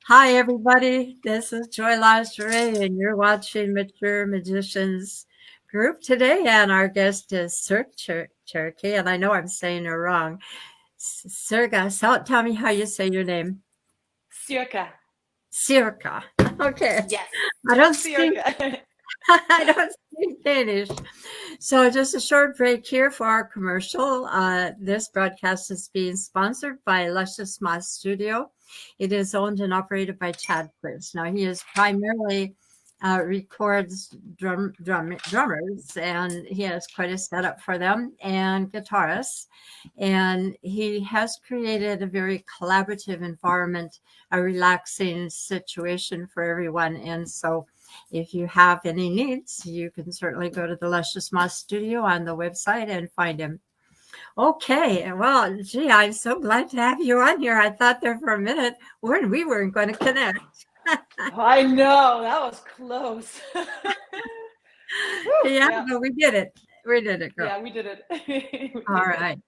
Hi, everybody. This is Joy Lingerie, and you're watching Mature Magicians Group today. And our guest is Cirque Cherokee, and I know I'm saying it wrong. Cirque, so tell me how you say your name. Circa. Cirque. Okay. Yes, I don't just speak. circa. I don't speak Danish. So, just a short break here for our commercial. This broadcast is being sponsored by Luscious Moss Studio. It is owned and operated by Chad Quiz. Now, he is primarily records drummers, and he has quite a setup for them, and guitarists. And he has created a very collaborative environment, a relaxing situation for everyone. And so, if you have any needs, you can certainly go to the Luscious Moss Studio on the website and find him. Okay, well, gee, I'm so glad to have you on here. I thought there for a minute when we weren't going to connect. I know, that was close. Whew, Yeah, yeah, but we did it. We did it, girl. yeah, we did it. We All did it. right.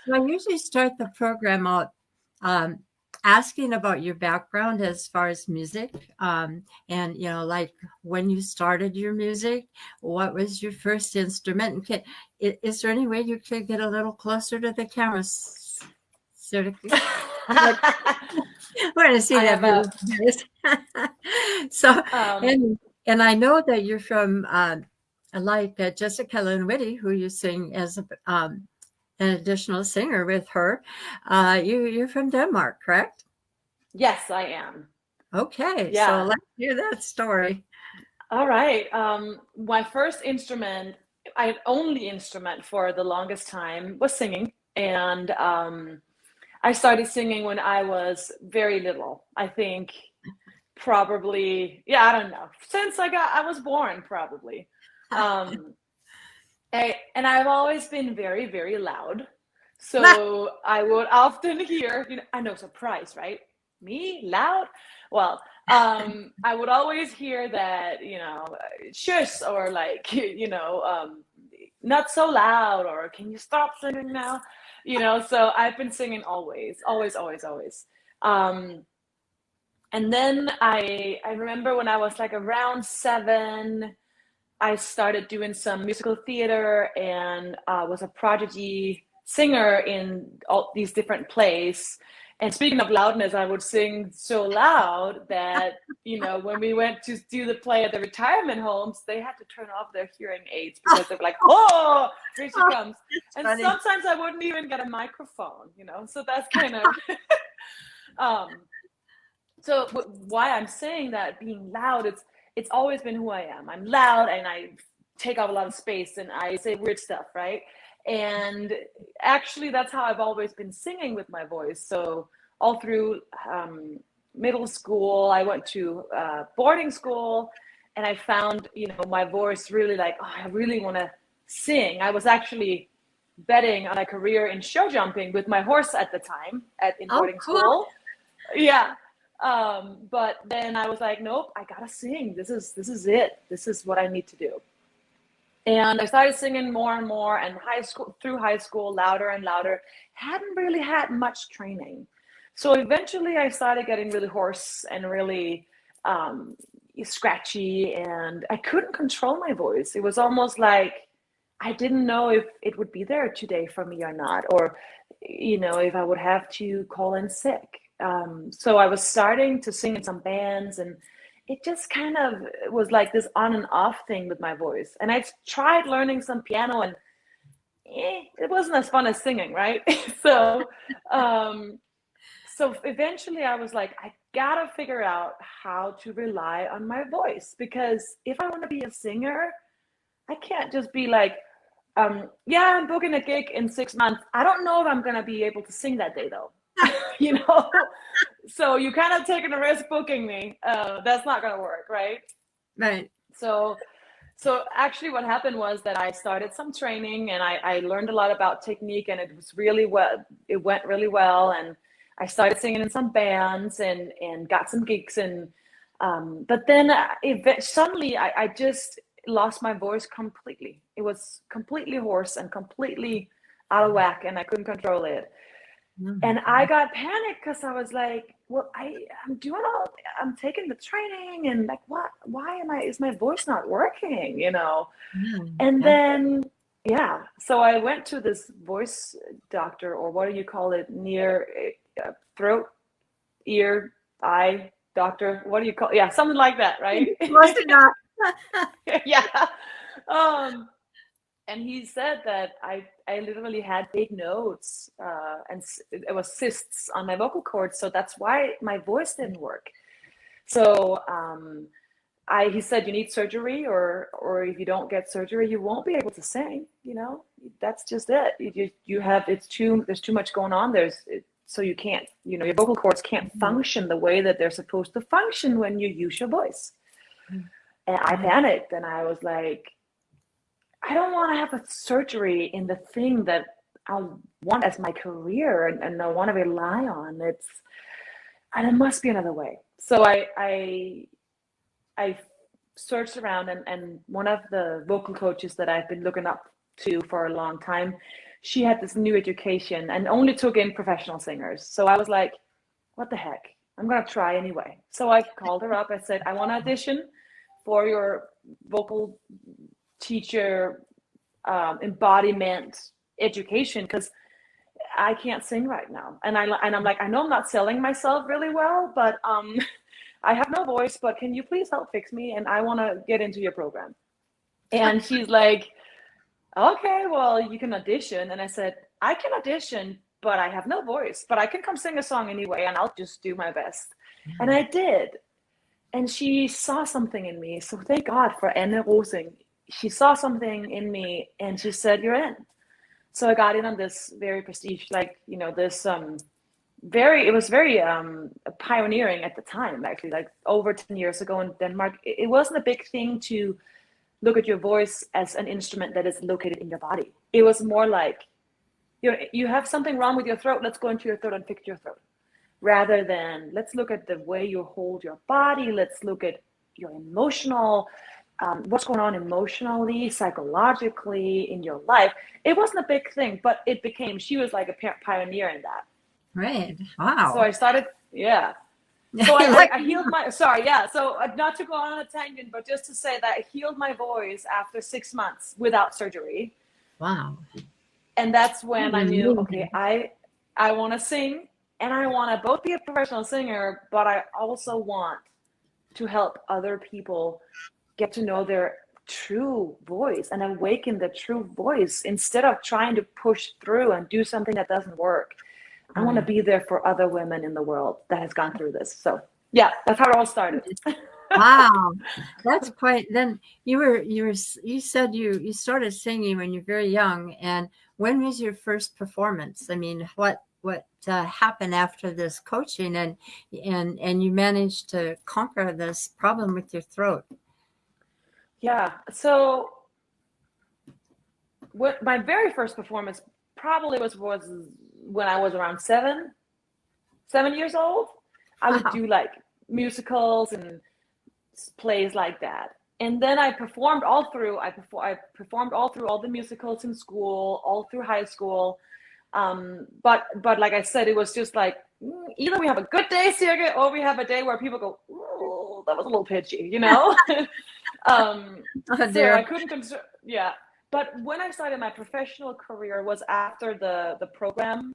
So I usually start the program out um, asking about your background as far as music, and like when you started your music, what was your first instrument? And is there any way you could get a little closer to the camera, sort of? Like, we're going to see I that have a movie. So, um and I know that you're from like Jessica Lynn Whitty, who you sing as an additional singer with her. You're from Denmark, correct? yes, I am. Okay, so Yeah. let's hear that story. All right. My first instrument, I only instrument for the longest time was singing. And I started singing when I was very little. I think probably, yeah, I don't know. Since I was born, probably. Um, and I've always been very, very loud. So I would often hear, I know, surprise, right? Me, loud? Well, I would always hear that, shush, or like, not so loud, or can you stop singing now? So I've been singing always, always, always, always. Um, and then I remember when I was like around 7, I started doing some musical theater and was a prodigy singer in all these different plays. And speaking of loudness, I would sing so loud that, when we went to do the play at the retirement homes, they had to turn off their hearing aids because they were like, oh, here she Oh, comes. that's And funny. sometimes I wouldn't even get a microphone, so that's kind of, um, so why I'm saying that being loud, it's always been who I am. I'm loud and I take up a lot of space and I say weird stuff, right? And actually, that's how I've always been singing with my voice. So all through middle school, I went to boarding school, and I found my voice really like, oh, I really want to sing. I was actually betting on a career in show jumping with my horse at the time in Oh, boarding cool. school. Yeah. But then I was like, nope, I gotta sing. This is it. This is what I need to do. And I started singing more and more, and through high school, louder and louder. Hadn't really had much training. So eventually I started getting really hoarse and really scratchy, and I couldn't control my voice. It was almost like I didn't know if it would be there today for me or not, or if I would have to call in sick. So I was starting to sing in some bands, and it just kind of was like this on and off thing with my voice. And I tried learning some piano, and it wasn't as fun as singing, right? so, um, so eventually I was like, I gotta figure out how to rely on my voice, because if I want to be a singer, I can't just be like, yeah, I'm booking a gig in 6 months. I don't know if I'm gonna be able to sing that day though. you know, so you kind of taking a risk booking me. That's not gonna work, right? Right. So, so actually, what happened was that I started some training, and I learned a lot about technique, and it was really well. It went really well, and I started singing in some bands and got some gigs, and but then suddenly I just lost my voice completely. It was completely hoarse and completely out of whack, and I couldn't control it. And I got panicked because I was like, well, I'm taking the training and like, why is my voice not working, And then, so I went to this voice doctor, or what do you call it, near throat, ear, eye doctor, what do you call it? Yeah, something like that, right? Close enough. Yeah. And he said that I literally had big nodes, and it was cysts on my vocal cords, so that's why my voice didn't work. So he said, you need surgery, or if you don't get surgery, you won't be able to sing. That's just it. There's too much going on. So you can't, your vocal cords can't function the way that they're supposed to function when you use your voice. And I panicked, and I was like, I don't want to have a surgery in the thing that I want as my career and I want to rely on. And there must be another way. So I searched around, and one of the vocal coaches that I've been looking up to for a long time, she had this new education and only took in professional singers. So I was like, what the heck? I'm going to try anyway. So I called her up. I said, I want to audition for your vocal teacher embodiment education, because I can't sing right now. And I'm like, I know I'm not selling myself really well, but I have no voice, but can you please help fix me? And I want to get into your program. And she's like, okay, well, you can audition. And I said, I can audition, but I have no voice, but I can come sing a song anyway, and I'll just do my best. And I did. And she saw something in me. So thank God for Anne Rosing. She saw something in me, and she said, you're in. So I got in on this very prestigious, it was very pioneering at the time, actually, like over 10 years ago in Denmark. It wasn't a big thing to look at your voice as an instrument that is located in your body. It was more like, you have something wrong with your throat, let's go into your throat and fix your throat. Rather than, let's look at the way you hold your body, let's look at your emotional, what's going on emotionally, psychologically in your life. It wasn't a big thing, but she was like a pioneer in that. Right. Wow. So I started, So I healed So not to go on a tangent, but just to say that I healed my voice after 6 months without surgery. Wow. And that's when I knew, okay, I want to sing, and I want to both be a professional singer, but I also want to help other people get to know their true voice and awaken the true voice instead of trying to push through and do something that doesn't work. I want to be there for other women in the world that has gone through this. So yeah, that's how it all started. Wow, that's quite. Then you said you started singing when you're very young, and when was your first performance? I mean, what happened after this coaching, and you managed to conquer this problem with your throat? Yeah. So what my very first performance probably was when I was around 7 years old. I would do like musicals and plays like that. And then I performed all through all the musicals in school, all through high school. But like I said, it was just like, either we have a good day, Cirke, or we have a day where people go, ooh, that was a little pitchy, So I couldn't But when I started my professional career was after the program.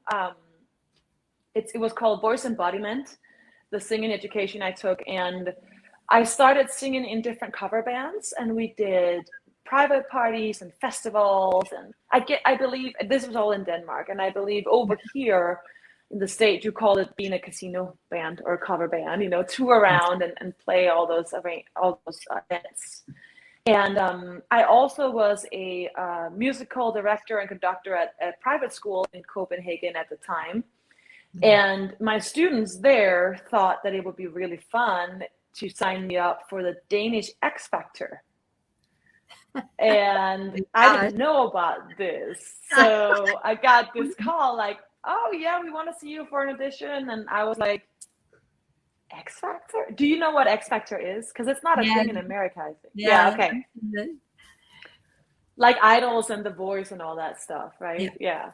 It was called Voice Embodiment, the singing education I took, and I started singing in different cover bands, and we did private parties and festivals, and I believe this was all in Denmark, and I believe over here in the States you call it being a casino band or a cover band, tour around and play all those events. And I also was a musical director and conductor at a private school in Copenhagen at the time. And my students there thought that it would be really fun to sign me up for the Danish X Factor. And I didn't know about this. So I got this call like, oh yeah, we want to see you for an audition. And I was like, X Factor? Do you know what X Factor is? Because it's not a thing in America, I think. Yeah, okay. Like Idols and The Voice and all that stuff, right? Yeah.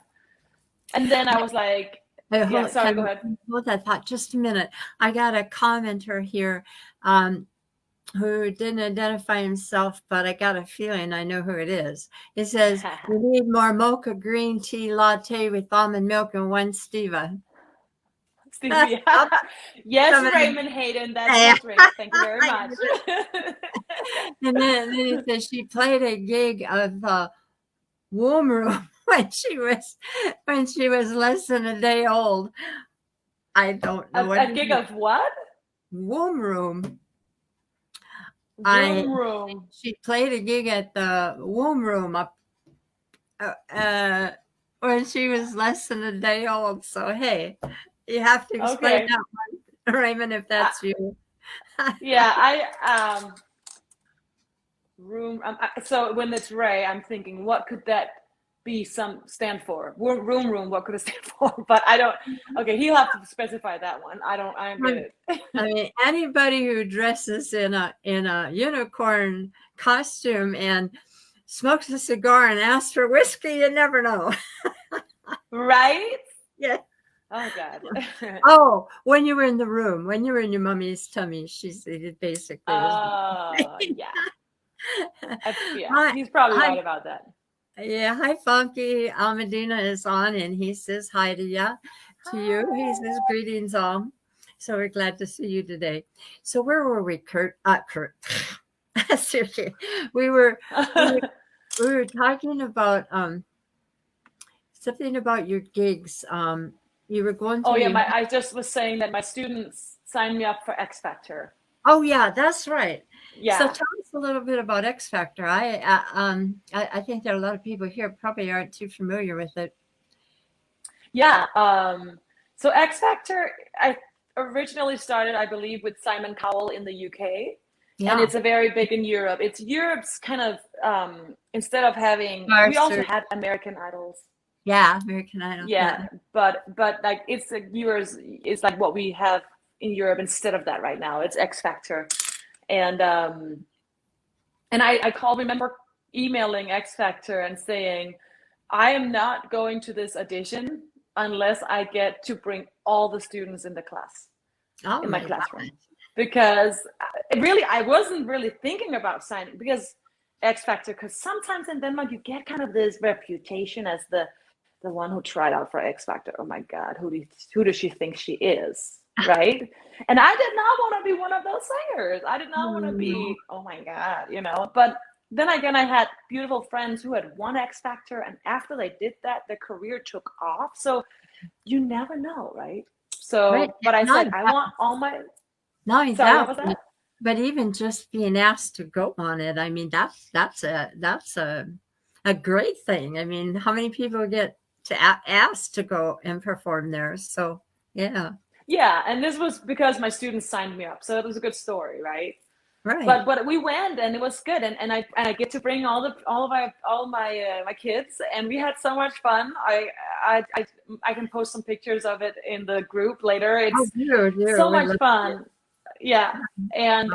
And then I was like, Yeah, sorry, go ahead. Hold that thought just a minute. I got a commenter here who didn't identify himself, but I got a feeling I know who it is. It says, "We need more mocha green tea latte with almond milk and one stevia." Stevie. Yes, Raymond Hayden, that's great. Thank you very much. And then it says she played a gig of womb room when she was less than a day old. I don't know a gig of what? Womb room. Room. She played a gig at the womb room up when she was less than a day old. So hey, you have to explain that one, Raymond, if that's you. Yeah, room. So when it's Ray, I'm thinking, what could that be? Stand for room. What could it stand for? But I don't. Okay, he'll have to specify that one. I don't get it. I mean, anybody who dresses in a unicorn costume and smokes a cigar and asks for whiskey, you never know. Right? Yeah. Oh God. Oh, when you were in the room, when you were in your mommy's tummy, she said basically. Oh, yeah. Yeah, he's probably right about that. Yeah, hi, Funky. Almadina is on, and he says hi to you. He says greetings, all. So we're glad to see you today. So where were we, Kurt? Seriously, we were talking about something about your gigs. You were going through. Oh yeah, I just was saying that my students signed me up for X Factor. Oh yeah, that's right. Yeah. So tell us a little bit about X Factor. I think there are a lot of people here probably aren't too familiar with it. Yeah. So X Factor, I originally started, I believe, with Simon Cowell in the UK. Yeah. And it's a very big in Europe. It's Europe's kind of instead of having we also had American Idols. Yeah, American Idol. Yeah. But like it's like what we have in Europe instead of that right now. It's X Factor. And I remember emailing X Factor and saying, I am not going to this audition unless I get to bring all the students in the class, in my classroom. Because I wasn't really thinking about signing because X Factor, because sometimes in Denmark you get kind of this reputation as the one who tried out for X Factor. Oh my God, who does she think she is? Right? And I did not want to be one of those singers. I did not want to be, oh my God, But then again, I had beautiful friends who had won X Factor, and after they did that, their career took off. So you never know, right? So, right. But I said, I want all my. No, exactly. But even just being asked to go on it, I mean, that's a great thing. I mean, how many people get to ask to go and perform there? So, yeah. Yeah, and this was because my students signed me up, so it was a good story, right? Right. But we went and it was good, and I get to bring all my kids, and we had so much fun. I can post some pictures of it in the group later. It's so much fun. Yeah, and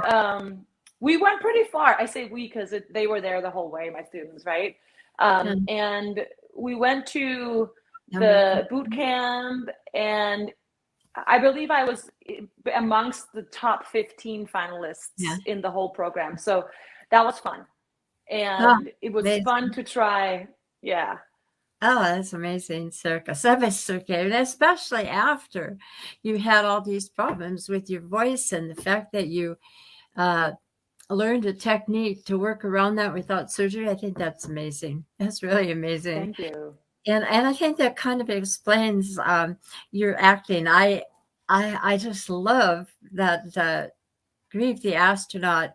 we went pretty far. I say we because they were there the whole way, my students, right? And we went to the boot camp, and I believe I was amongst the top 15 finalists in the whole program. So that was fun. And it was fun to try. Yeah. Oh, that's amazing, Cirke. And especially after you had all these problems with your voice and the fact that you learned a technique to work around that without surgery. I think that's amazing. That's really amazing. Thank you. And I think that kind of explains your acting. I just love that Grieve the Astronaut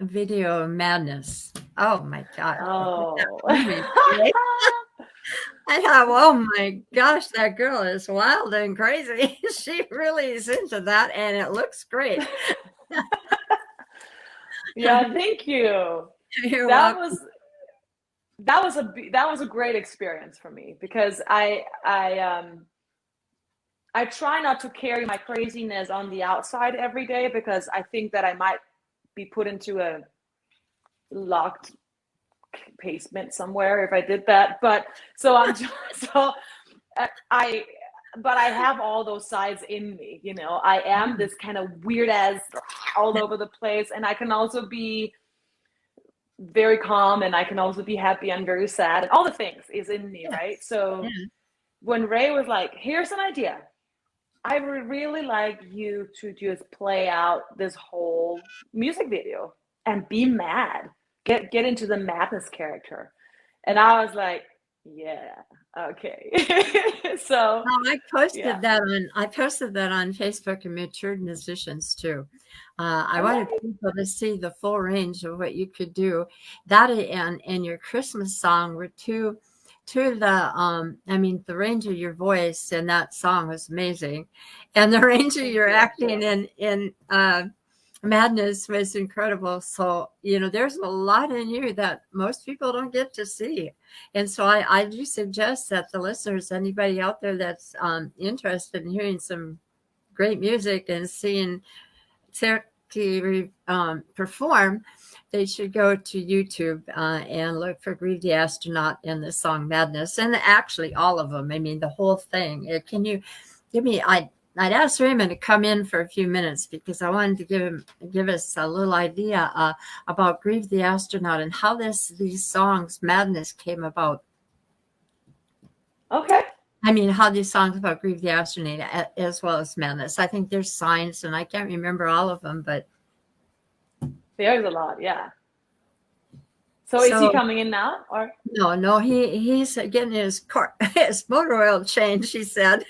video madness. Oh my God. Oh. I thought, oh my gosh, that girl is wild and crazy. She really is into that, and it looks great. Yeah, thank you. That was a great experience for me because I try not to carry my craziness on the outside every day because I think that I might be put into a locked basement somewhere if I did that. But so but I have all those sides in me, you know. I am this kind of weird ass all over the place, and I can also be very calm, and I can also be happy and very sad, and all the things is in me, right? So when Ray was like, here's an idea, I would really like you to just play out this whole music video and be mad, get into the madness character. And I was like, yeah, okay. So I posted that on Facebook and Matured Musicians too. I wanted people to see the full range of what you could do. That and your Christmas song were two of the the range of your voice in that song was amazing, and the range of your acting in Madness was incredible. So, there's a lot in you that most people don't get to see. And so I do suggest that the listeners, anybody out there that's interested in hearing some great music and seeing Cirke perform, they should go to YouTube and look for Grieve the Astronaut and the song Madness. And actually all of them. I mean, the whole thing. Can you give me, I'd asked Raymond to come in for a few minutes because I wanted to give us a little idea about Grieve the Astronaut and how these songs Madness came about. Okay. I mean, how these songs about Grieve the Astronaut as well as Madness. I think there's signs, and I can't remember all of them, but there's a lot, yeah. So is he coming in now, or no? He's getting his motor oil changed. He said.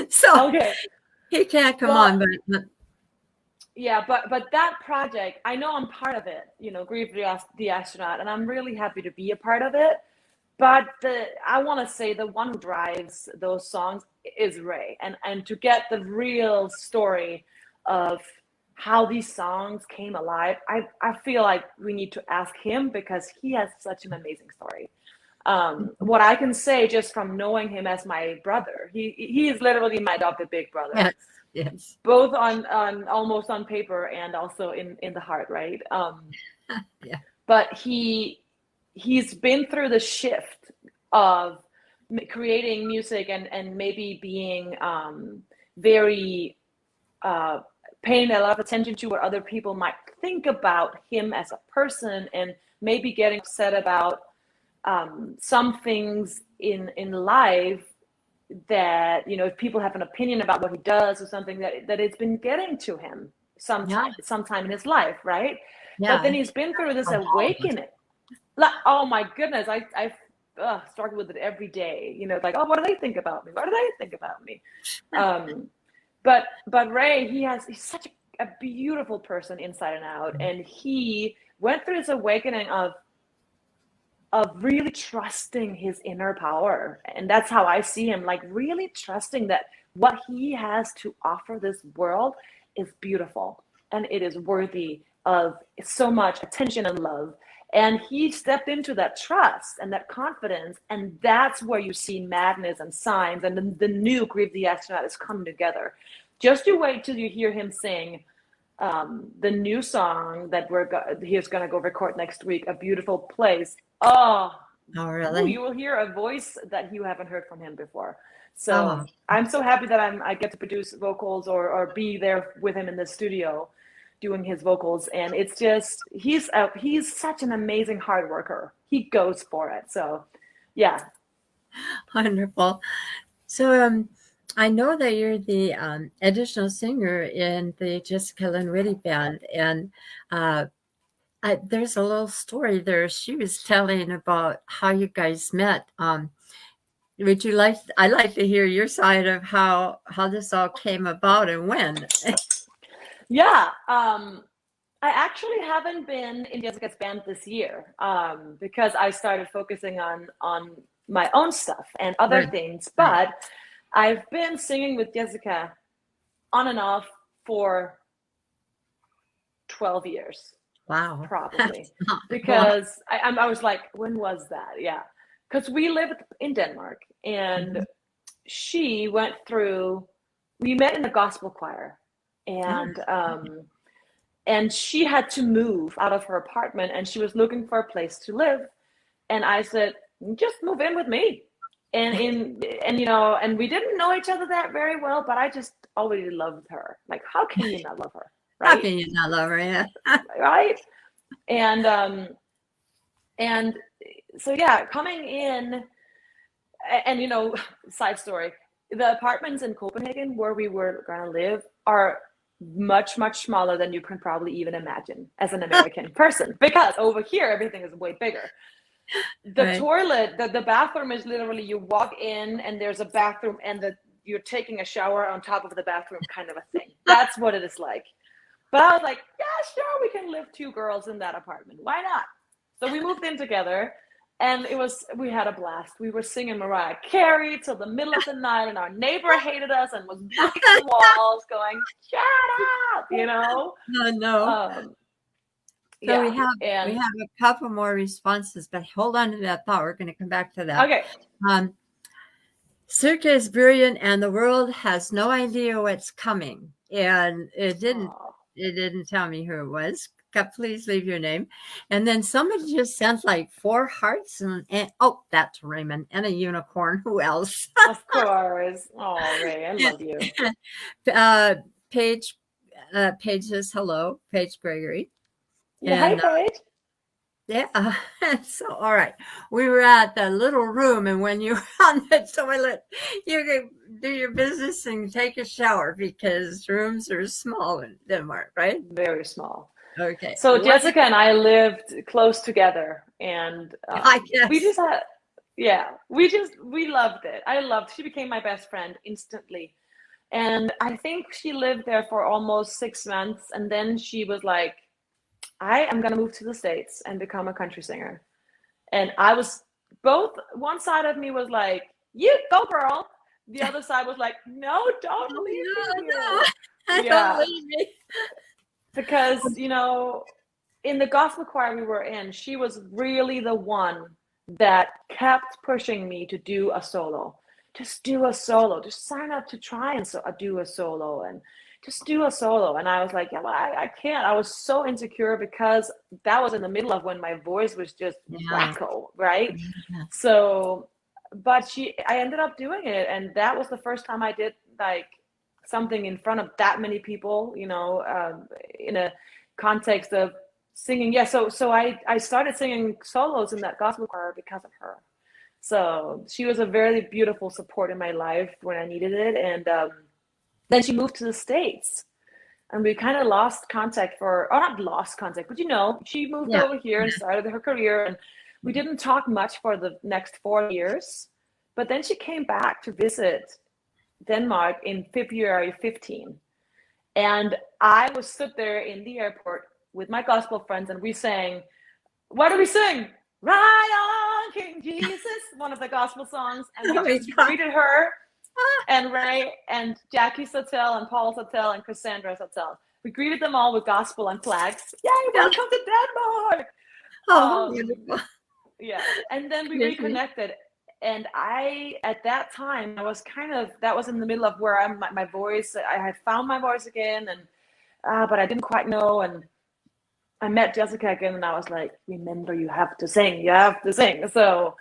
So okay, he can't come on, but yeah, but that project, I know I'm part of it, Grieve the Astronaut, and I'm really happy to be a part of it. But I want to say the one who drives those songs is Ray, and to get the real story of how these songs came alive, I feel like we need to ask him because he has such an amazing story. What I can say just from knowing him as my brother, he is literally my adopted big brother. Yes. Both on almost on paper and also in the heart, right? Yeah. But he's been through the shift of creating music and maybe being very paying a lot of attention to what other people might think about him as a person, and maybe getting upset about some things in life that, if people have an opinion about what he does or something, that it's been getting to him sometime in his life, right? Yeah. But then he's been through this awakening. Like, oh my goodness, I struggle with it every day. Like, oh, what do they think about me? What do they think about me? But Ray, he's such a beautiful person inside and out, and he went through this awakening of really trusting his inner power. And that's how I see him, like really trusting that what he has to offer this world is beautiful and it is worthy of so much attention and love. And he stepped into that trust and that confidence, and that's where you see Madness and Signs and the new Grieve the Astronaut is coming together. Just you wait till you hear him sing the new song that he's going to go record next week, A Beautiful Place. Oh, really? You will hear a voice that you haven't heard from him before. So I'm so happy that I get to produce vocals or be there with him in the studio doing his vocals. And it's just, he's such an amazing hard worker. He goes for it. So yeah. Wonderful. So I know that you're the additional singer in the Jessica Lynn Whitty band, and there's a little story there she was telling about how you guys met. Would you like? I'd like to hear your side of how this all came about and when. Yeah, I actually haven't been in Jessica's band this year because I started focusing on my own stuff and other things, but I've been singing with Jessica on and off for 12 years. Wow. Probably. Because I was like, when was that? Yeah. Because we lived in Denmark, and we met in a gospel choir, and she had to move out of her apartment, and she was looking for a place to live. And I said, just move in with me. and we didn't know each other that very well, but I just already loved her. Like, how can you not love her, How right? can you not love her? Yeah. Right. And so yeah, coming in, and side story, the apartments in Copenhagen where we were gonna live are much, much smaller than you can probably even imagine as an American person, because over here everything is way bigger. The Right. toilet, the bathroom is literally, you walk in and there's a bathroom, and you're taking a shower on top of the bathroom, kind of a thing. That's what it is like. But I was like, yeah, sure, we can live 2 girls in that apartment. Why not? So we moved in together, and we had a blast. We were singing Mariah Carey till the middle of the night, and our neighbor hated us and was writing on the walls going, shut up, No. Um, So yeah. we have a couple more responses, but hold on to that thought. We're going to come back to that. Okay. Cirke is brilliant, and the world has no idea what's coming. And it didn't tell me who it was. Please leave your name. And then somebody just sent like 4 hearts, and oh, that's Raymond, and a unicorn. Who else? Of course. Oh, Ray, I love you. Paige says hello, Paige Gregory. Yeah, And, hi, Paige. Yeah. So, all right. We were at the little room, and when you're on the toilet, you can do your business and take a shower because rooms are small in Denmark, right? Very small. Okay. So Jessica and I lived close together, and I guess. we just had, we loved it. She became my best friend instantly. And I think she lived there for almost 6 months, and then she was like, I am going to move to the States and become a country singer. And I was one side of me was like, you go, girl. The other side was like, no, don't leave me. No. Don't leave me. Because, in the gospel choir we were in, she was really the one that kept pushing me to do a solo. Just do a solo. Just sign up to try and do a solo, and just do a solo. And I was like, yeah, well, I can't. I was so insecure because that was in the middle of when my voice was just wacko, right? Yeah. So, but I ended up doing it, and that was the first time I did like something in front of that many people, in a context of singing. Yeah, so I started singing solos in that gospel choir because of her. So she was a very beautiful support in my life when I needed it. And then she moved to the States, and we kind of lost contact not lost contact, but she moved over here and started her career, and we didn't talk much for the next 4 years. But then she came back to visit Denmark in February 15. And I was stood there in the airport with my gospel friends, and we sang, what do we sing? Right on, King Jesus, one of the gospel songs. And we just greeted her and Ray and Jackie Sattel and Paul Sattel and Cassandra Sattel. We greeted them all with gospel and flags. Yay, welcome to Denmark. Yeah. And then we reconnected. And at that time, I was that was in the middle of where my voice, I had found my voice again, and but I didn't quite know. And I met Jessica again, and I was like, remember, you have to sing. So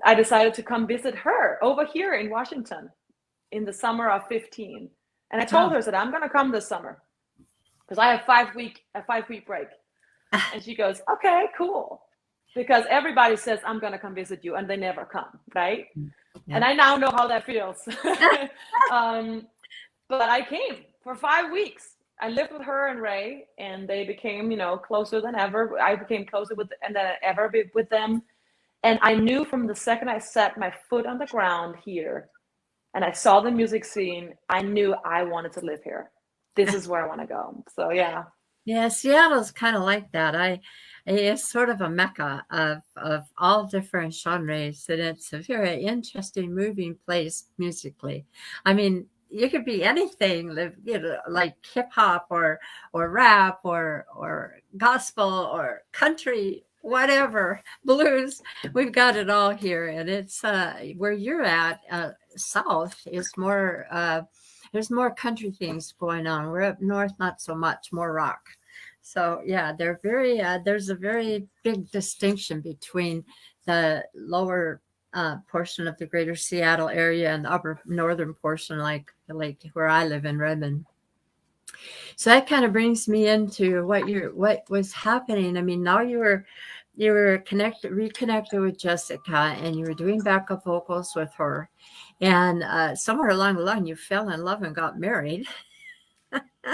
I decided to come visit her over here in Washington in the summer of 15. And I told her that I'm going to come this summer because I have a 5-week break. And she goes, okay, cool. Because everybody says, I'm going to come visit you, and they never come, right? Yeah. And I now know how that feels. But I came for 5 weeks. I lived with her and Ray, and they became, closer than ever. I became closer than I ever be with them. And I knew from the second I set my foot on the ground here and I saw the music scene, I knew I wanted to live here. This is where I want to go. So, yeah. Yeah, Seattle's kind of like that. It's sort of a mecca of all different genres, and it's a very interesting, moving place musically. I mean, you could be anything, like hip hop or rap or gospel or country, whatever, blues. We've got it all here, and it's where you're at. South is more. There's more country things going on. We're up north, not so much, more rock. So yeah, they're very. There's a very big distinction between the lower portion of the greater Seattle area and the upper northern portion, like where I live in Redmond. So that kind of brings me into what was happening. I mean, now you were reconnected with Jessica, and you were doing backup vocals with her, and somewhere along the line you fell in love and got married.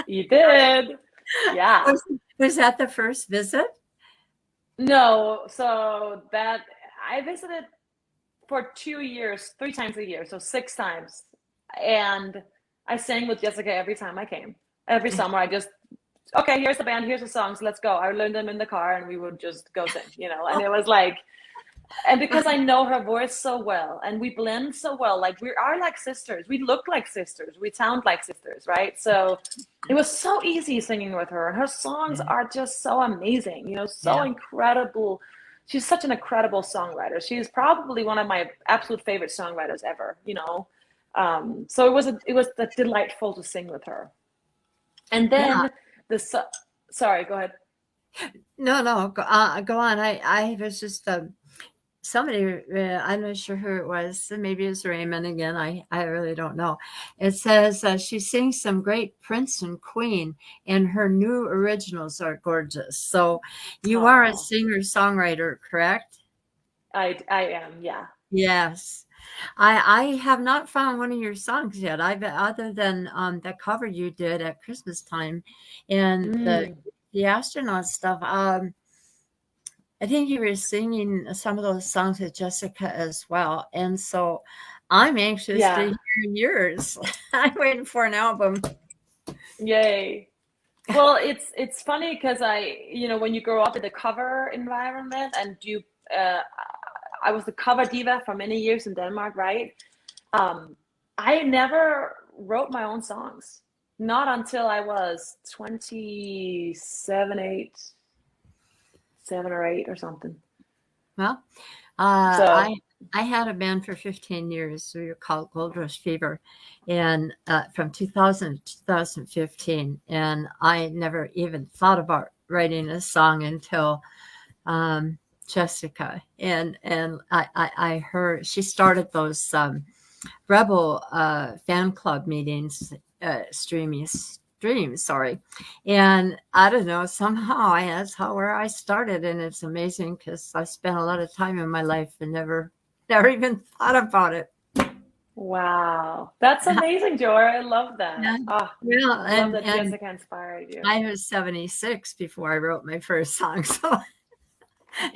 You did. Yeah. Was that the first visit? No, so that I visited for 2 years, 3 times a year, so 6 times. And I sang with Jessica every time I came. Every summer, I just, okay, here's the band, here's the songs, let's go. I learned them in the car and we would just go sing, and it was like, and because I know her voice so well and we blend so well, like we are like sisters, we look like sisters, we sound like sisters, right? So it was so easy singing with her, and her songs are just so amazing, so incredible. She's such an incredible songwriter. She's probably one of my absolute favorite songwriters ever, so it was delightful to sing with her. And then sorry, go ahead. No, go on. I was just somebody, I'm not sure who it was. Maybe it's Raymond again. I really don't know. It says she sings some great Prince and Queen, and her new originals are gorgeous. So you are a singer-songwriter, correct? I am, yeah. Yes. I have not found one of your songs yet. Other than the cover you did at Christmas time, and the astronaut stuff. I think you were singing some of those songs with Jessica as well, and so I'm anxious to hear yours. I'm waiting for an album. Yay! Well, it's funny because when you grow up in the cover environment and you. I was the cover diva for many years in Denmark, right? I never wrote my own songs. Not until I was 7 or 8 or something. Well, I had a band for 15 years. We were called Gold Rush Fever, and from 2000 to 2015. And I never even thought about writing a song until Jessica, and I heard she started those Rebel fan club meetings, streams, sorry, and I don't know, somehow that's where I started, and it's amazing because I spent a lot of time in my life and never even thought about it. Wow, that's amazing, Joy. I love that. Yeah. I love that Jessica inspired you. I was 76 before I wrote my first song, so.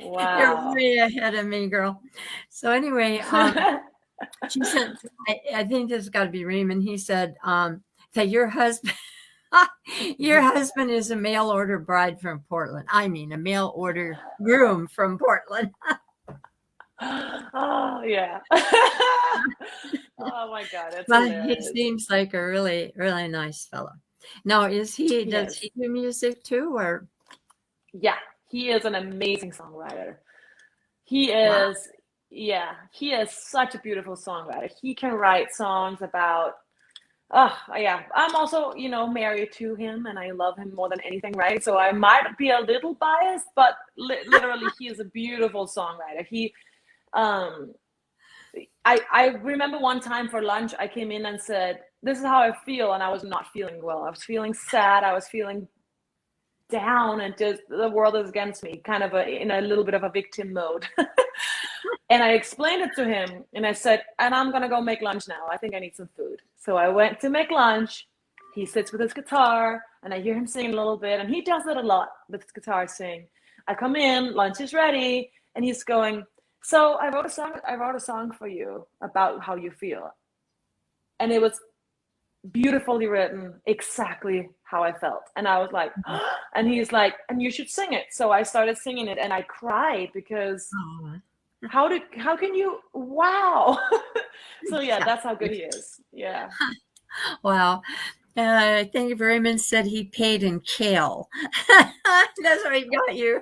Wow. You're way ahead of me, girl. So anyway, she said, I think this has got to be Raymond. He said that your husband is a mail order bride from Portland. I mean, a mail order groom from Portland. Oh, yeah. Oh, my God. That's hilarious. He seems like a really, really nice fellow. Now, does he do music too, or? Yeah. He is an amazing songwriter. He is, he is such a beautiful songwriter. He can write songs about, I'm also, married to him, and I love him more than anything, right? So I might be a little biased, but literally he is a beautiful songwriter. He, I remember one time for lunch, I came in and said, this is how I feel, and I was not feeling well. I was feeling sad. I was feeling down, and just the world is against me, kind of in a little bit of a victim mode. And I explained it to him, and I said, and I'm gonna go make lunch now. I think I need some food. So I went to make lunch. He sits with his guitar, and I hear him sing a little bit, and he does it a lot with his guitar sing. I come in, lunch is ready, and he's going, so I wrote a song for you about how you feel. And it was beautifully written, exactly how I felt. And I was like, and he's like, and you should sing it. So I started singing it, and I cried because how can you, wow. So that's how good he is. Yeah. Wow. I think Raymond said he paid in kale. That's where he got you.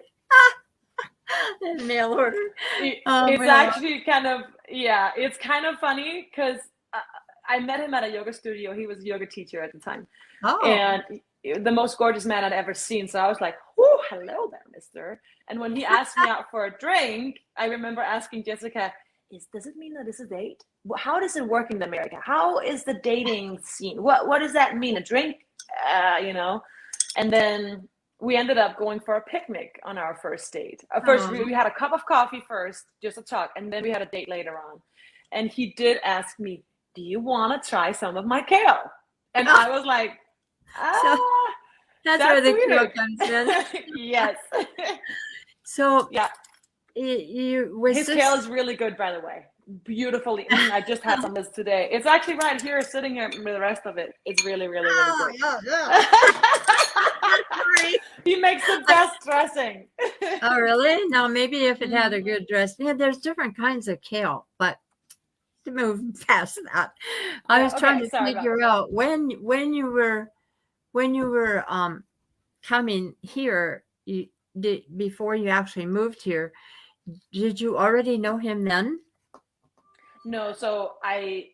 Mail order. It's actually kind of, it's kind of funny because I met him at a yoga studio. He was a yoga teacher at the time. And the most gorgeous man I'd ever seen. So I was like, oh, hello there, mister. And when he asked me out for a drink, I remember asking Jessica, does it mean that this is a date? How does it work in America? How is the dating scene? What does that mean? A drink, And then we ended up going for a picnic on our first date. First, we had a cup of coffee first, just a talk, and then we had a date later on. And he did ask me, do you want to try some of my kale? And I was like, that's where the kale comes in. Yes. So yeah. His kale is really good, by the way. Beautifully. I just had some of this today. It's actually right here, sitting here with the rest of it. It's really, really, really good. He makes the best dressing. Oh, really? Now, maybe if it had a good dressing. Yeah, there's different kinds of kale, but to move past that, I was trying to figure out when you were coming here, before you actually moved here, did you already know him then? No, so I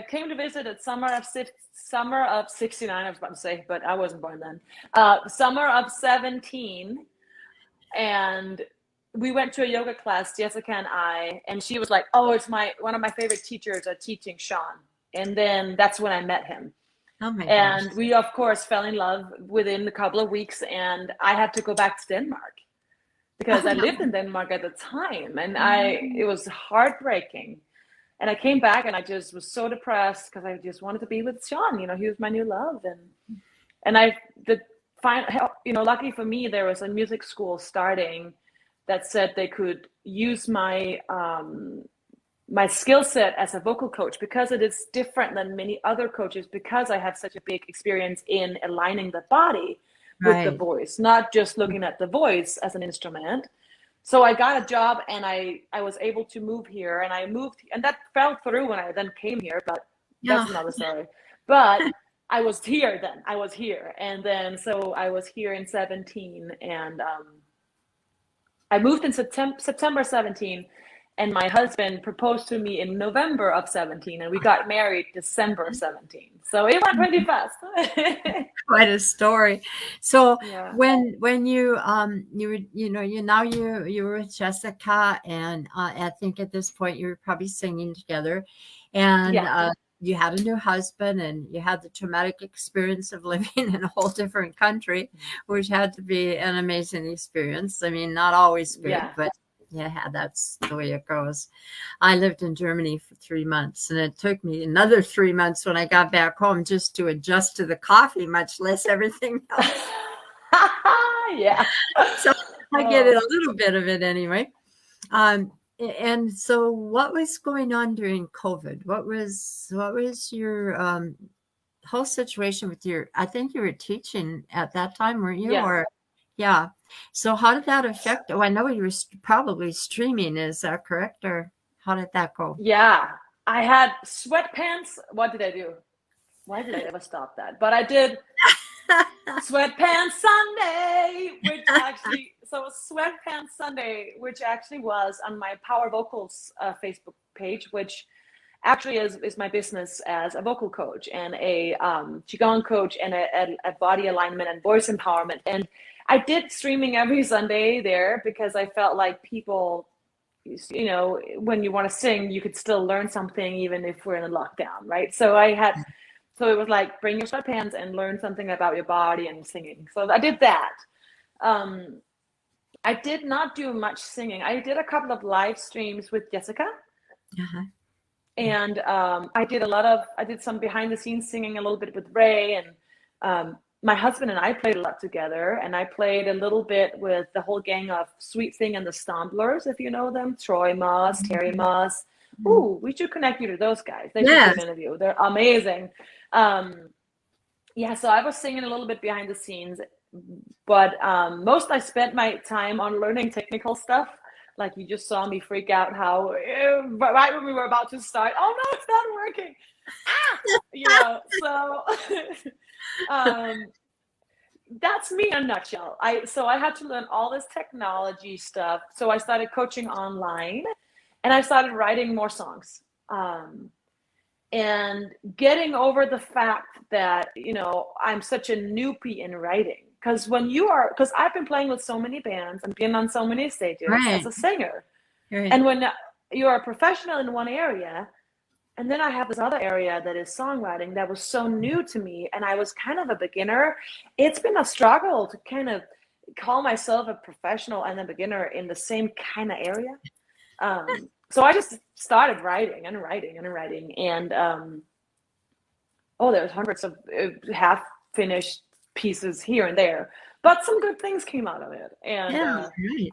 came to visit at summer of 69, I was about to say, but I wasn't born then. Summer of 17, and we went to a yoga class, Jessica and I, and she was like, oh, it's one of my favorite teachers are teaching Sean. And then that's when I met him. Oh my and gosh. We of course fell in love within a couple of weeks, and I had to go back to Denmark because I lived in Denmark at the time, and it was heartbreaking. And I came back and I just was so depressed because I just wanted to be with Sean. He was my new love. Lucky for me, there was a music school starting that said they could use my my skill set as a vocal coach, because it is different than many other coaches, because I have such a big experience in aligning the body with the voice, not just looking at the voice as an instrument. So I got a job, and I was able to move here, and I moved, and that fell through when I then came here, but that's another story. But I was here then. And then, so I was here in 17, and I moved in September 17, and my husband proposed to me in November of 17, and we got married December 17. So it went pretty fast. Quite a story. So when you you were with Jessica, and I think at this point you were probably singing together, and you had a new husband, and you had the traumatic experience of living in a whole different country, which had to be an amazing experience. I mean, not always good, but yeah, that's the way it goes. I lived in Germany for 3 months, and it took me another 3 months when I got back home just to adjust to the coffee, much less everything else. So I get it, a little bit of it anyway. And so what was going on during COVID? What was your whole situation with I think you were teaching at that time, weren't you? Yeah. So how did that affect? I know you were probably streaming. Is that correct? Or how did that go? Yeah. I had sweatpants. What did I do? Why did I ever stop that? But I did Sweatpants Sunday, which actually was on my Power Vocals Facebook page, which actually is my business as a vocal coach and a Qigong coach and a body alignment and voice empowerment. And I did streaming every Sunday there because I felt like people, when you want to sing, you could still learn something even if we're in a lockdown, right? So it was like, bring your sweatpants and learn something about your body and singing. So I did that. I did not do much singing. I did a couple of live streams with Jessica. And I did some behind the scenes singing a little bit with Ray, and my husband and I played a lot together, and I played a little bit with the whole gang of Sweet Thing and the Stomblers, if you know them, Troy Moss, Terry Moss. Ooh, we should connect you to those guys. They should do an interview. They're amazing. So I was singing a little bit behind the scenes, but most I spent my time on learning technical stuff. Like you just saw me freak out how right when we were about to start, oh no, it's not working. So that's me in a nutshell. So I had to learn all this technology stuff. So I started coaching online, and I started writing more songs. And getting over the fact that, I'm such a newbie in writing. Because because I've been playing with so many bands and been on so many stages as a singer. And when you're a professional in one area, and then I have this other area that is songwriting that was so new to me, and I was kind of a beginner. It's been a struggle to kind of call myself a professional and a beginner in the same kind of area. So I just started writing and writing and writing, and there's hundreds of half finished pieces here and there, but some good things came out of it. And right.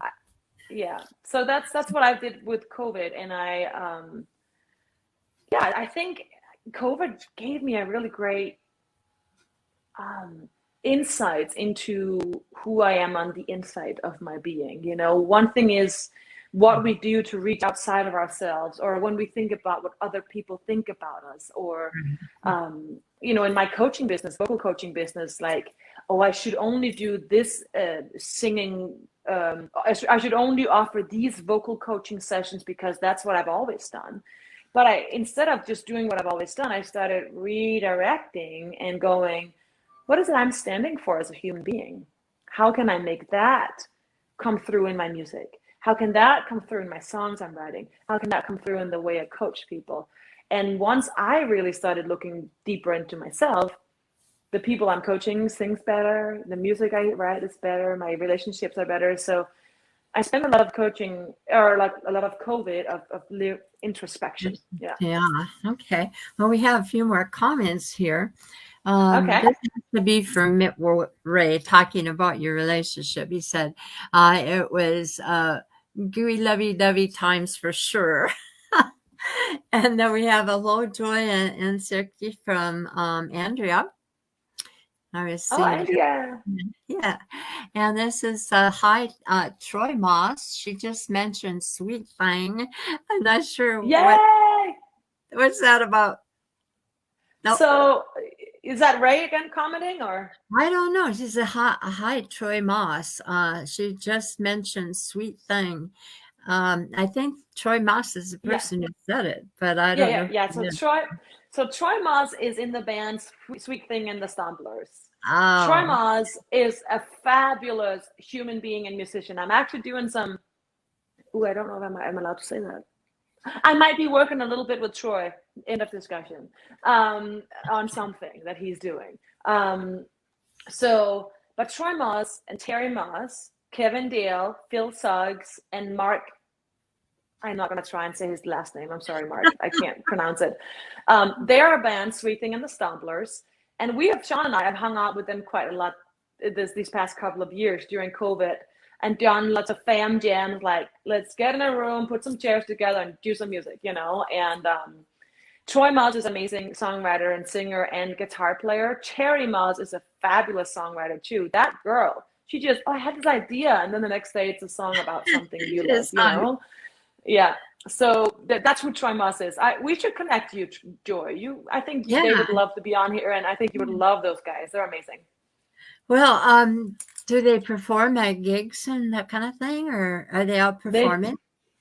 So that's what I did with COVID. And I think COVID gave me a really great insights into who I am on the inside of my being. You know, one thing is what we do to reach outside of ourselves, or when we think about what other people think about us, or you know, in my coaching business, vocal coaching business, like, oh, I should only do this singing, I should only offer these vocal coaching sessions because that's what I've always done. But instead of just doing what I've always done, I started redirecting and going, what is it I'm standing for as a human being? How can I make that come through in my music? How can that come through in my songs I'm writing? How can that come through in the way I coach people? And once I really started looking deeper into myself, the people I'm coaching sings better, the music I write is better, my relationships are better. So I spent a lot of coaching, or like a lot of COVID of introspection. Yeah. Okay. Well, we have a few more comments here. Okay. This has to be from Mitt Ray talking about your relationship. He said it was gooey lovey-dovey times for sure. And then we have a hello, Joy and Cirke from Andrea. I was seeing Andrea. Yeah. And this is hi, Troy Moss. She just mentioned Sweet Thing. I'm not sure what's that about. Nope. So is that Ray again commenting, or? I don't know. She said, hi, Troy Moss. She just mentioned Sweet Thing. I think Troy Moss is the person who said it, but I don't know. Yeah. So Troy Moss is in the band Sweet Thing and the Stumblers. Oh. Troy Moss is a fabulous human being and musician. I'm actually doing some. I don't know if I'm allowed to say that. I might be working a little bit with Troy, end of discussion, on something that he's doing. But Troy Moss and Terry Moss, Kevin Dale, Phil Suggs, and Mark, I'm not going to try and say his last name. I'm sorry, Mark. I can't pronounce it. They're a band, Sweet Thing and the Stumblers. And Sean and I have hung out with them quite a lot these past couple of years during COVID, and done lots of fam jams, like, let's get in a room, put some chairs together and do some music, you know. And Troy Moss is an amazing songwriter and singer and guitar player. Terry Moss is a fabulous songwriter too. That girl, she just, I had this idea, and then the next day it's a song about something you love, you know. Yeah. So that's who Troy Moss is. We should connect you, Joy. I think they would love to be on here, and I think you would love those guys. They're amazing. Well, do they perform at gigs and that kind of thing, or are they out performing?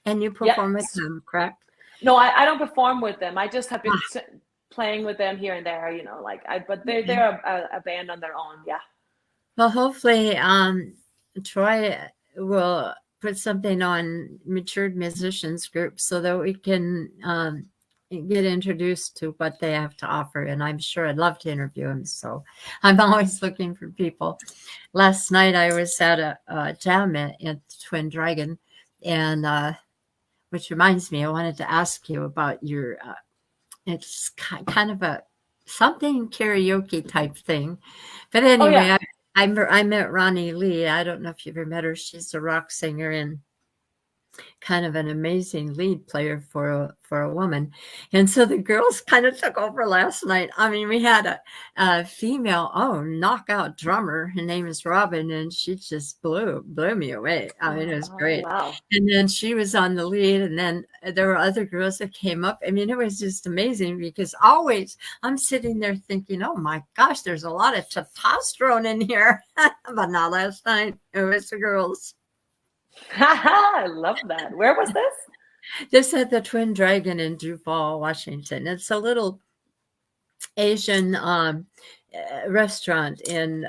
And you perform with them, correct? No, I don't perform with them. I just have been playing with them here and there, you know, but they're a band on their own. Yeah. Well, hopefully, Troy will put something on Matured Musicians Group so that we can get introduced to what they have to offer. And I'm sure I'd love to interview him. So I'm always looking for people. Last night I was at a jam at Twin Dragon, and which reminds me, I wanted to ask you about your, it's kind of a something karaoke type thing. But anyway, I met Ronnie Lee. I don't know if you've ever met her. She's a rock singer and kind of an amazing lead player for a woman. And so the girls kind of took over last night. I mean, we had a female, knockout drummer. Her name is Robin, and she just blew me away. I mean, it was great. Wow. And then she was on the lead, and then there were other girls that came up. I mean, it was just amazing, because always I'm sitting there thinking, oh my gosh, there's a lot of testosterone in here. But not last night. It was the girls. I love that. Where was this? This at the Twin Dragon in Duvall, Washington. It's a little Asian restaurant in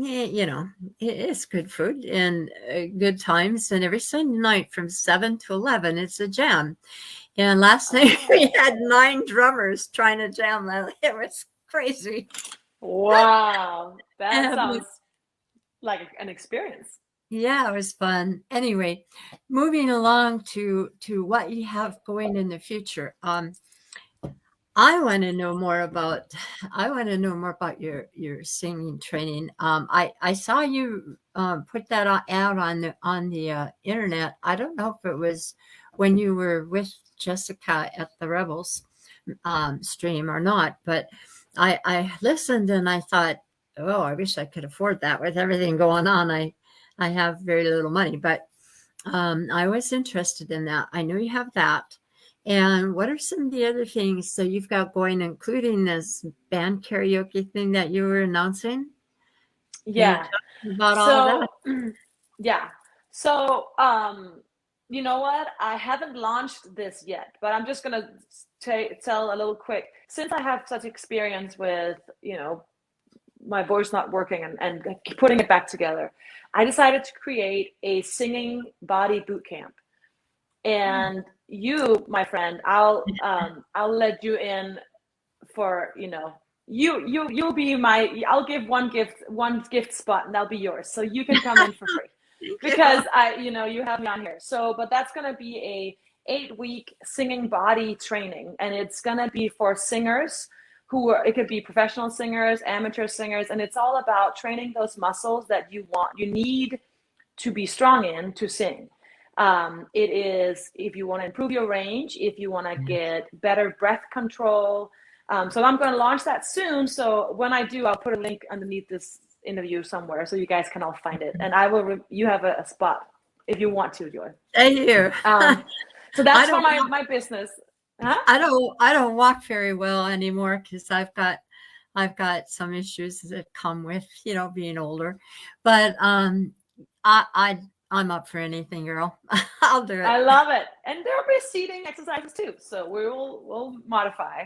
you know, it's good food and good times. And every Sunday night from 7 to 11, it's a jam. And last night we had 9 drummers trying to jam. It was crazy. Wow, that And sounds like an experience. yeah, it was fun. Anyway, moving along to what you have going in the future. I want to know more about your singing training. I saw you put that out on the internet. I don't know if it was when you were with Jessica at the Rebels stream or not, but I listened and I thought, oh, I wish I could afford that with everything going on. I have very little money, but I was interested in that. I know you have that. And what are some of the other things that you've got going, including this band karaoke thing that you were announcing? Can you Yeah. talk about all of that? So, yeah. So, you know what? I haven't launched this yet, but I'm just gonna tell a little quick. Since I have such experience with, my voice not working and putting it back together, I decided to create a singing body boot camp. And you, my friend, I'll let you in for, you'll be I'll give one gift spot and that'll be yours. So you can come in for free because you have me on here. So, but that's going to be a 8-week singing body training. And it's going to be for singers it could be professional singers, amateur singers. And it's all about training those muscles that you need to be strong in to sing. It is if you want to improve your range, if you want to get better breath control. So I'm going to launch that soon. So when I do, I'll put a link underneath this interview somewhere so you guys can all find it. And you have a spot if you want to, Joy. Thank you. So that's for my business. Huh? I don't walk very well anymore because I've got some issues that come with being older, but I'm up for anything, girl. I'll do it. I love it, and there'll be seating exercises too, so we'll modify.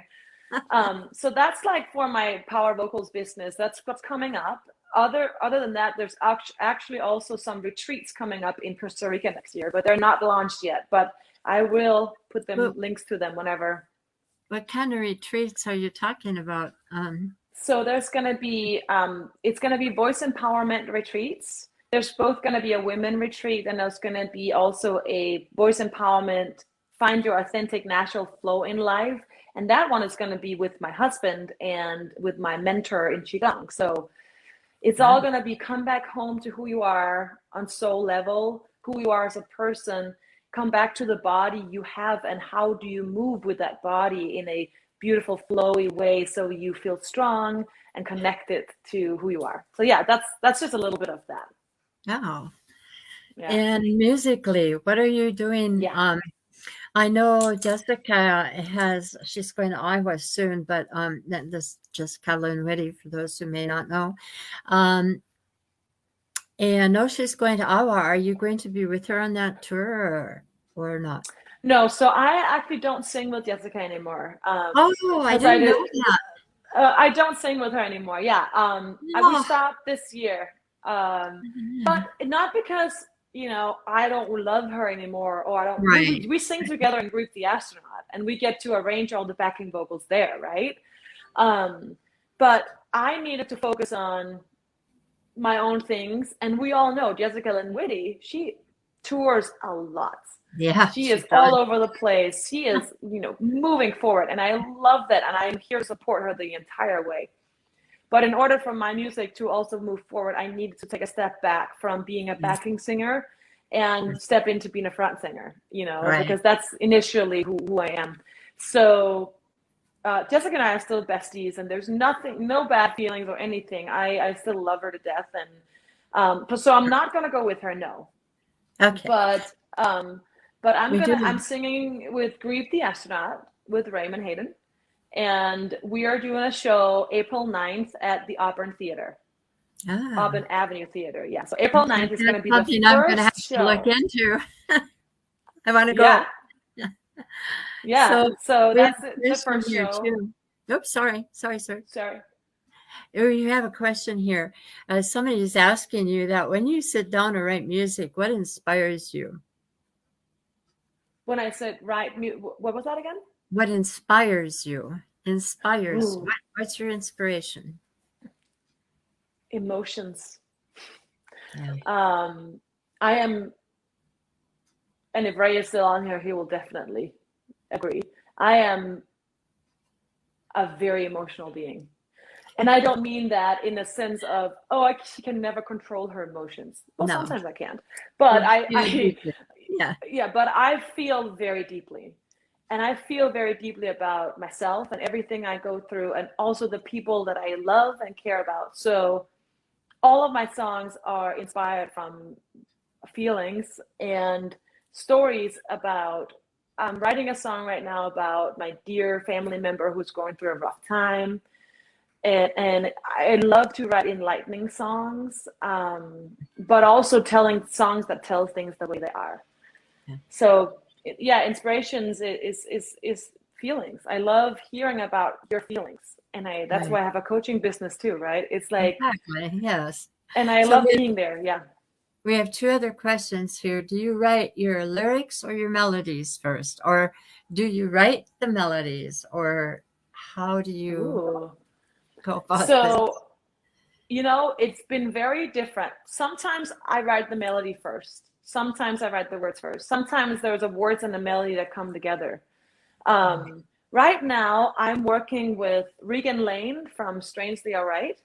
So that's like for my power vocals business. That's what's coming up. Other than that, there's actually also some retreats coming up in Costa Rica next year, but they're not launched yet. But I will put links to them whenever. What kind of retreats are you talking about? So there's going to be, it's going to be voice empowerment retreats. There's both going to be a women retreat, and there's going to be also a voice empowerment, find your authentic natural flow in life. And that one is going to be with my husband and with my mentor in Qigong. So it's all going to be come back home to who you are on soul level, who you are as a person, come back to the body you have, and how do you move with that body in a beautiful flowy way so you feel strong and connected to who you are. So yeah, that's just a little bit of that. Oh. Yeah. And musically, what are you doing? Yeah. I know Jessica she's going to Iowa soon, but this Jessica Lynn-Whitty, for those who may not know. And I know she's going to Iowa. Are you going to be with her on that tour or not? No, so I actually don't sing with Jessica anymore. I didn't know that. I don't sing with her anymore. Yeah. We stopped this year. But not because, I don't love her anymore, or I don't. Right. We sing together in Grieve the Astronaut, and we get to arrange all the backing vocals there, right? But I needed to focus on my own things, and we all know Jessica Lynn-Whitty, she tours a lot. Yeah, she is all over the place. She is, moving forward, and I love that, and I am here to support her the entire way. But in order for my music to also move forward, I needed to take a step back from being a backing singer and step into being a front singer, because that's initially who I am. So Jessica and I are still besties, and there's no bad feelings or anything. I still love her to death. And so I'm not going to go with her, no. Okay. But I'm singing with Grieve the Astronaut with Raymond Hayden. And we are doing a show April 9th at the Auburn Theater. Auburn Avenue Theater. Yeah. So April 9th is going to be the first show. I'm going to have to look into. I want to go. Yeah. So that's the first show. Oops, sorry. You have a question here. Somebody's asking you that when you sit down to write music, what inspires you? When I said what was that again? What inspires you? Inspires. Ooh, What's your inspiration? emotions. Yeah. I am, and if Ray is still on here, he will definitely agree. I am a very emotional being. And I don't mean that in the sense of, she can never control her emotions. Well, No. sometimes I can't. But Yeah. but I feel very deeply. And I feel very deeply about myself and everything I go through, and also the people that I love and care about. So all of my songs are inspired from feelings and stories about. I'm writing a song right now about my dear family member who's going through a rough time. And I love to write enlightening songs, but also telling songs that tell things the way they are. Yeah. So yeah, inspirations is feelings. I love hearing about your feelings, and that's Right. why I have a coaching business too, right? It's like, Exactly. Yes. and I So love being there. Yeah. we have two other questions here. Do you write your lyrics or your melodies first? Or do you write the melodies? Or how do you Ooh. go about this? So, it's been very different. Sometimes I write the melody first. Sometimes I write the words first. Sometimes there's a words and a melody that come together. Right now, I'm working with Regan Lane from Strangely Alright.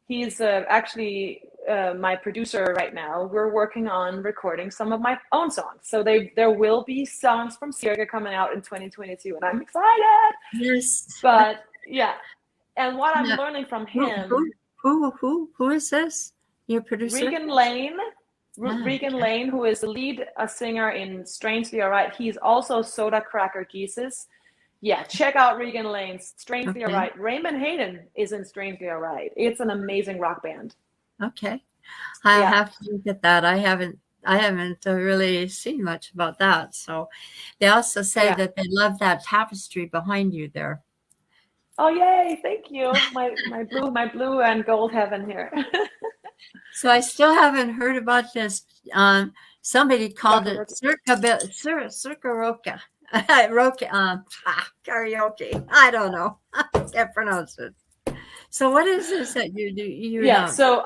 He's actually my producer right now. We're working on recording some of my own songs. So there will be songs from Cirke coming out in 2022, and I'm excited. Yes. But yeah, and what I'm Yeah. learning from him, Who is this? Your producer? Regan Lane, Regan Okay. Lane, who is the lead singer in Strangely Alright. He's also Soda Cracker Jesus. Yeah, check out Regan Lane's Strangely Okay. Alright. Raymond Hayden is in Strangely Alright. It's an amazing rock band. Okay. I Yeah. have to look at that. I haven't really seen much about that. So they also say Yeah. that they love that tapestry behind you there. Oh yay! Thank you. My blue and gold heaven here. So I still haven't heard about this. Somebody called it Rocky. Cirke karaoke. I don't know. I can't pronounce it. So what is this that you do? Yeah. So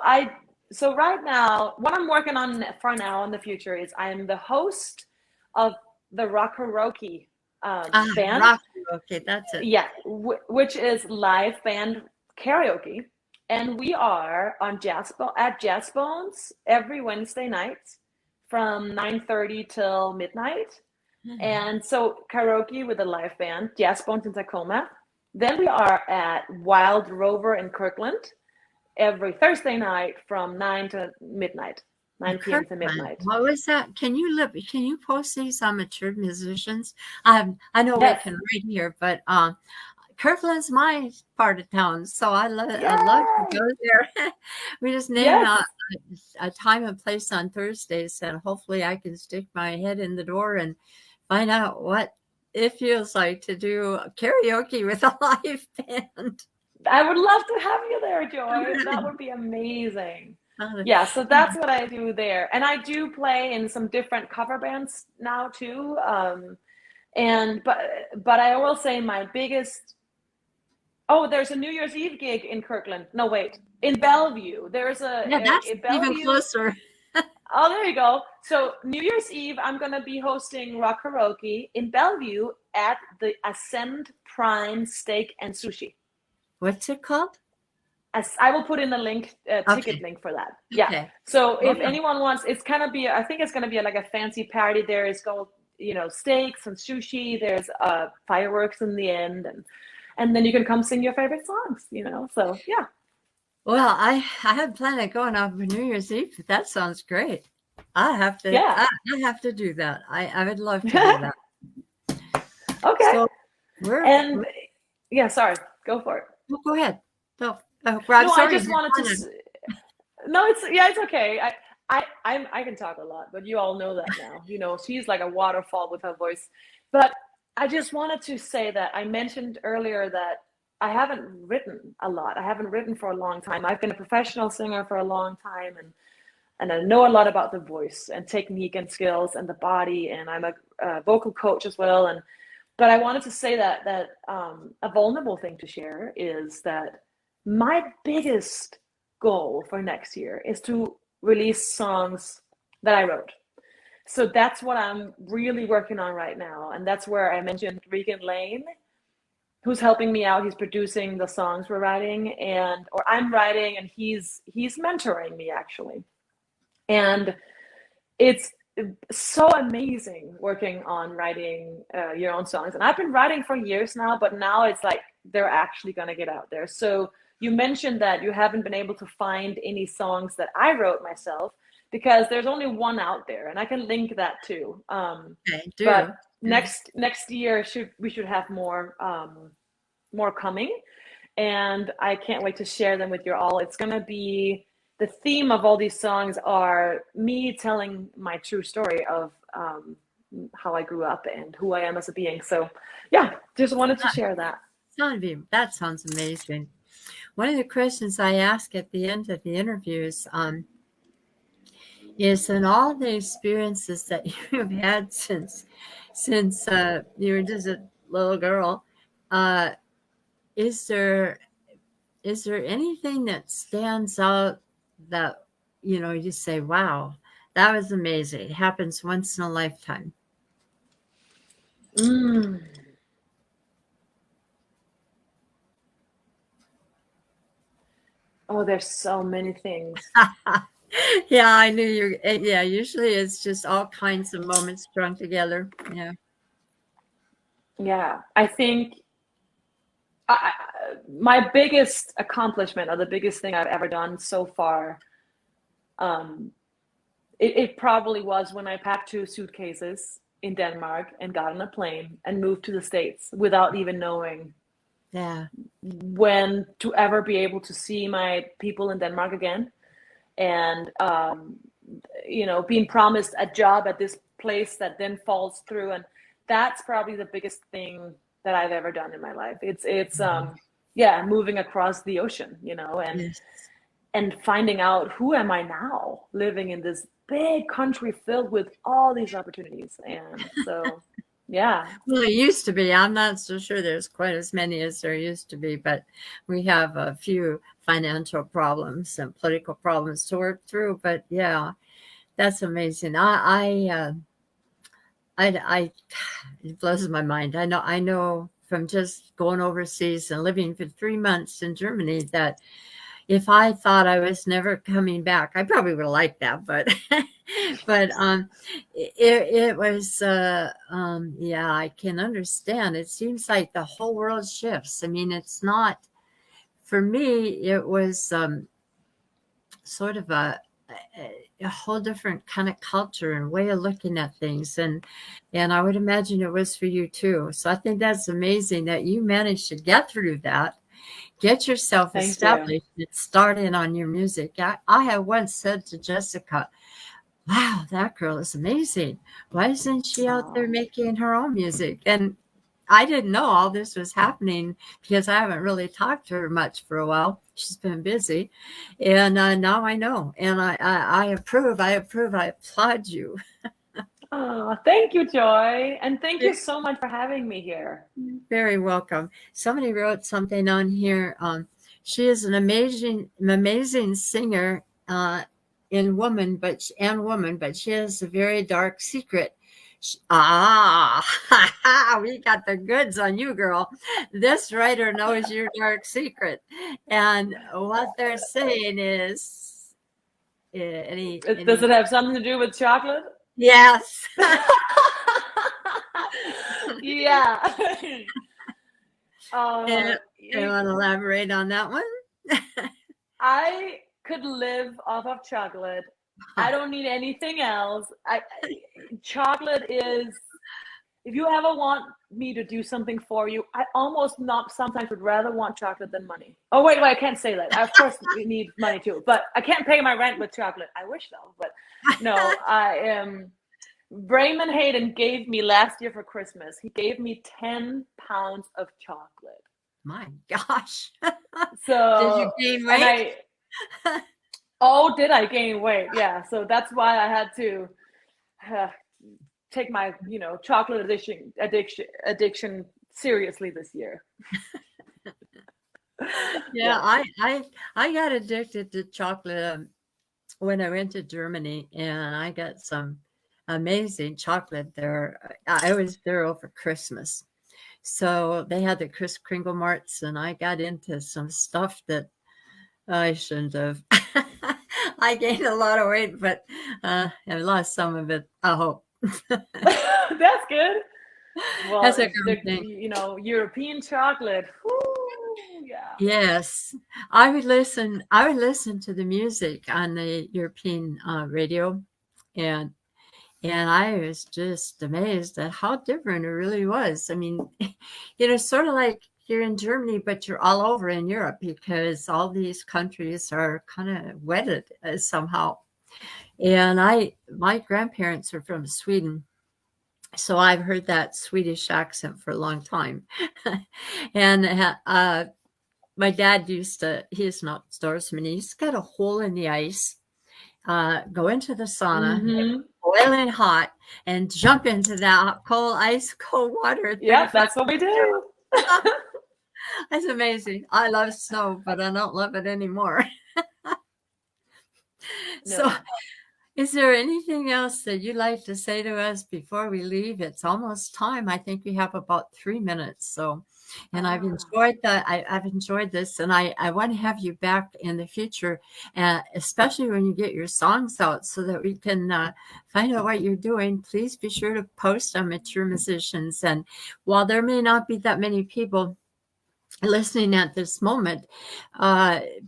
right now, what I'm working on for now in the future is I'm the host of the Rocky band. rock karaoke. That's it. Yeah, which is live band karaoke, and we are on at Jazz Bones every Wednesday night from 9:30 till midnight. And so karaoke with a live band, Jazz Bones in Tacoma. Then we are at Wild Rover in Kirkland every Thursday night from 9 to midnight, 9 p.m. to Kirkland. midnight. What was that? Can you post these on Mature Musicians? I know we Yes. can read here, but Kirkland's my part of town, so I love to Yay! go there. We just name Yes. a time and place on Thursdays, and hopefully I can stick my head in the door and find out what it feels like to do karaoke with a live band. I would love to have you there, Joy. That would be amazing. Yeah, so that's what I do there. And I do play in some different cover bands now too. But I will say my biggest there's a New Year's Eve gig in Kirkland. No, wait. In Bellevue. There's That's a even Bellevue. closer. Oh, there you go. So New Year's Eve, I'm going to be hosting Rock Karaoke in Bellevue at the Ascend Prime Steak and Sushi. What's it called? I will put in a link, ticket link for that. Yeah. Okay. So if anyone wants, I think it's going to be like a fancy party. There is steaks and sushi. There's fireworks in the end, and then you can come sing your favorite songs. So yeah. Well, I had planned on going out for New Year's Eve. But that sounds great. I have to. Yeah. I have to do that. I would love to do that. Okay. So yeah, sorry. Go for it. Well, go ahead. No, I just wanted to. No, it's okay. I can talk a lot, but you all know that now. She's like a waterfall with her voice. But I just wanted to say that I mentioned earlier that I haven't written a lot. I haven't written for a long time. I've been a professional singer for a long time, and I know a lot about the voice and technique and skills and the body, and I'm a vocal coach as well. But I wanted to say that a vulnerable thing to share is that my biggest goal for next year is to release songs that I wrote. So that's what I'm really working on right now, and that's where I mentioned Regan Lane, who's helping me out. He's producing the songs we're writing, or I'm writing, and he's mentoring me actually. And it's so amazing working on writing your own songs. And I've been writing for years now, but now it's like they're actually going to get out there. So you mentioned that you haven't been able to find any songs that I wrote myself, because there's only one out there, and I can link that too. But next year we should have more coming, and I can't wait to share them with you all. It's gonna be, the theme of all these songs are me telling my true story of how I grew up and who I am as a being. So yeah, just wanted to share that. That sounds amazing. One of the questions I ask at the end of the interviews is, in all the experiences that you've had since you were just a little girl, is there anything that stands out that, you say, wow, that was amazing, it happens once in a lifetime? Oh, there's so many things. Yeah, I knew you. Yeah, usually it's just all kinds of moments strung together. Yeah, I think my biggest accomplishment, or the biggest thing I've ever done so far, it probably was when I packed 2 suitcases in Denmark and got on a plane and moved to the States without even knowing when to ever be able to see my people in Denmark again. And being promised a job at this place that then falls through, and that's probably the biggest thing that I've ever done in my life. It's moving across the ocean, and finding out, who am I now, living in this big country filled with all these opportunities. And so yeah. Well, it used to be. I'm not so sure there's quite as many as there used to be, but we have a few financial problems and political problems to work through. But yeah, that's amazing. It blows my mind. I know from just going overseas and living for 3 months in Germany that if I thought I was never coming back, I probably would have liked that, but it was I can understand. It seems like the whole world shifts. I mean, it's not, for me, it was sort of a whole different kind of culture and way of looking at things, and I would imagine it was for you too. So I think that's amazing that you managed to get through that, get yourself established, and start in on your music. I have once said to Jessica, wow, that girl is amazing. Why isn't she out there making her own music? And I didn't know all this was happening because I haven't really talked to her much for a while. She's been busy. And now I know. And I approve. I applaud you. Oh, thank you, Joy. And thank you so much for having me here. Very welcome. Somebody wrote something on here. She is an amazing singer woman, but she has a very dark secret. We got the goods on you, girl. This writer knows your dark secret. And what they're saying is, does it have something to do with chocolate? Yes. Yeah. You want to elaborate on that one? I could live off of chocolate. I don't need anything else. Chocolate is, if you ever want me to do something for you, I almost sometimes would rather want chocolate than money. Oh, wait, I can't say that. Of course, we need money too, but I can't pay my rent with chocolate. I wish so, but no, I am. Raymond Hayden gave me last year for Christmas, he gave me 10 pounds of chocolate. My gosh. Did you So, gain and weight? oh, did I gain weight? Yeah. So that's why I had to uh, take my, chocolate addiction seriously this year. Yeah, Yes. I got addicted to chocolate when I went to Germany, and I got some amazing chocolate there. I was there over Christmas. So they had the Kris Kringle Marts, and I got into some stuff that I shouldn't have. I gained a lot of weight, but I lost some of it, I hope. That's good. Well, That's a the good thing. European chocolate. Whoo, yeah. Yes, I would listen to the music on the European radio, and I was just amazed at how different it really was. I mean, sort of like you're in Germany, but you're all over in Europe because all these countries are kind of wedded somehow. And my grandparents are from Sweden, so I've heard that Swedish accent for a long time. And my dad he's an outdoorsman. He's got a hole in the ice, go into the sauna, Mm-hmm. boiling hot, and jump into that cold, ice cold water at Yeah, 35 that's what we do. degrees. That's amazing. I love snow, but I don't love it anymore. So, No. is there anything else that you'd like to say to us before we leave? It's almost time. I think we have about 3 minutes. So, and I've Ah. enjoyed that. I've enjoyed this, and I want to have you back in the future, especially when you get your songs out, so that we can find out what you're doing. Please be sure to post on Mature Musicians. And while there may not be that many people listening at this moment,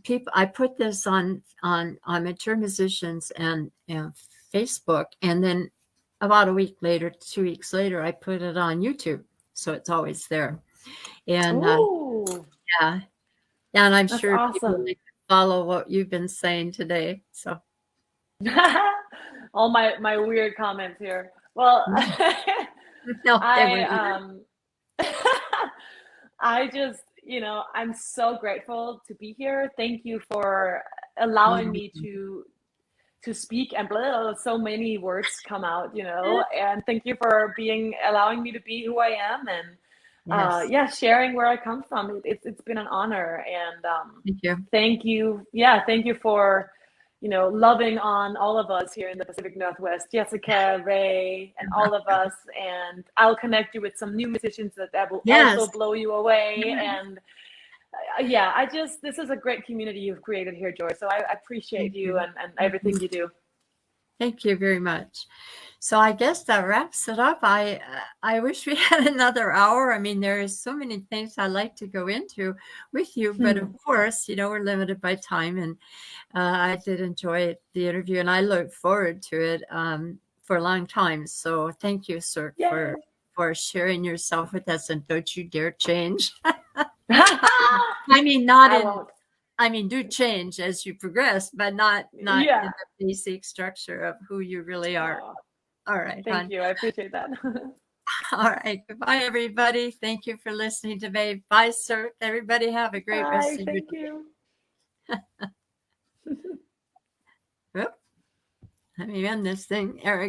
people, I put this on Mature Musicians and Facebook, and then about a week later, 2 weeks later, I put it on YouTube, so it's always there. And Ooh, yeah, and I'm that's sure people awesome. like to follow what you've been saying today. So All my weird comments here. Well, no, they I wouldn't. I just, I'm so grateful to be here. Thank you for allowing me to speak and blah, so many words come out, and thank you for allowing me to be who I am, and Yes, yeah, sharing where I come from. It's been an honor, and thank you. thank you. Yeah, thank you for, loving on all of us here in the Pacific Northwest, Jessica, Ray, and all of us. And I'll connect you with some new musicians that will also Yes. blow you away. And yeah, this is a great community you've created here, Joy. So I appreciate Thank you you. and everything you do. Thank you very much. So I guess that wraps it up. I wish we had another hour. I mean, there is so many things I like to go into with you, but of course, we're limited by time. And I did enjoy the interview, and I look forward to it for a long time. So thank you, Cirque, Yay. for sharing yourself with us. And don't you dare change. I mean, not I in won't. I mean, do change as you progress, but not in Yeah. the basic structure of who you really are. Oh, All right, thank hon. you. I appreciate that. All right. Goodbye, everybody. Thank you for listening to me. Bye, sir. Everybody have a great rest Bye. of your Thank you. day. Oop. Let me end this thing, Eric.